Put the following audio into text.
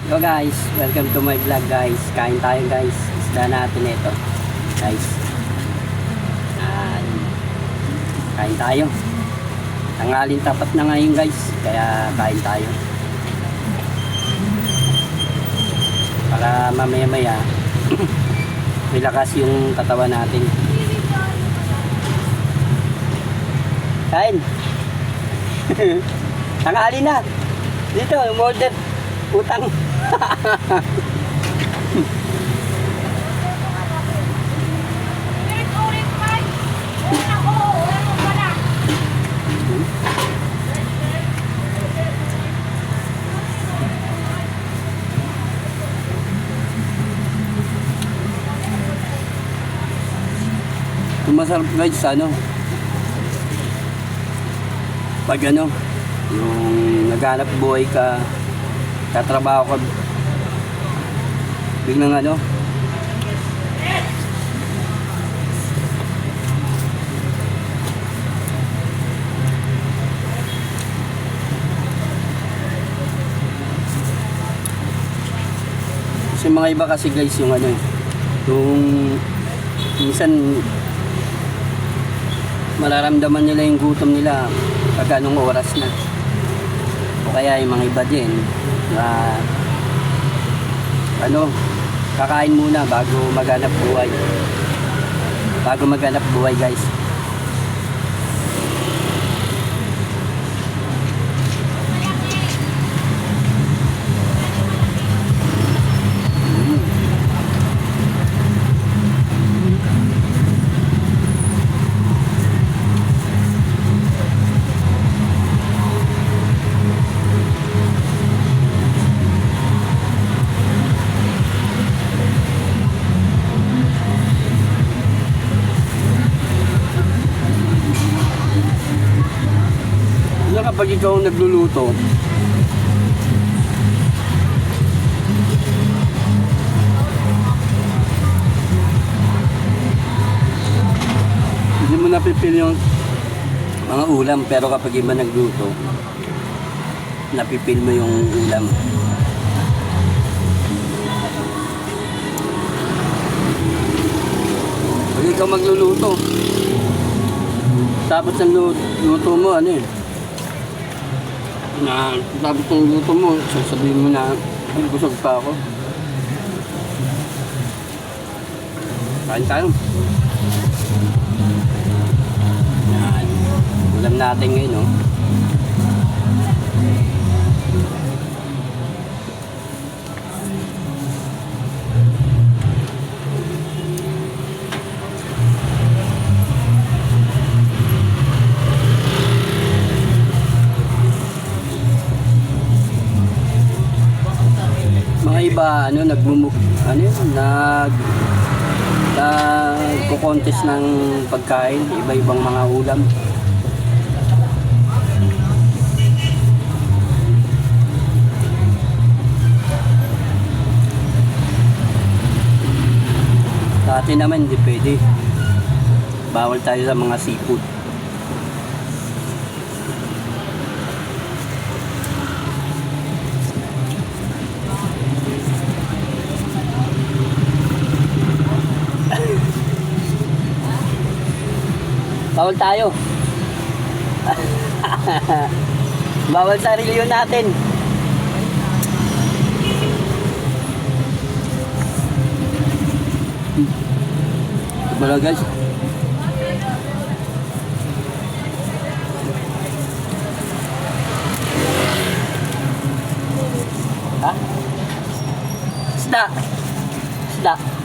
Yo guys, welcome to my vlog guys. Kain tayo guys. Isda natin ito. Guys. Kain tayo. Tanghalin tapat na ngayon guys. Kaya kain tayo. Para mamaya-maya may lakas yung katawan natin. Kain. Tanghali na. Dito, umorder. Utang. Masarap guys ano pag ano yung naghanap buhay ka, katrabaho ka biglang ano kasi mga iba kasi guys yung ano yung minsan mararamdaman nila yung gutom nila pag anong oras na o kaya yung mga iba din na ano kakain muna bago maghanap buhay guys. Kapag ikaw nagluluto hindi mo napipil yung mga ulam, pero kapag iba nagluto napipil mo yung ulam. Pag ikaw magluluto tapos ang luto mo ano na tapos ng luto mo, sasabihin mo na busog pa ako. Kain tayo. Yan. Ulam natin ngayon, no? Iba ano nagko-contest ng pagkain, iba-ibang mga ulam. Sa atin naman hindi pwede. Bawal tayo sa mga seafood. Bawal tayo. Bawal sa reliyon natin. Bala guys. Ha? Isda.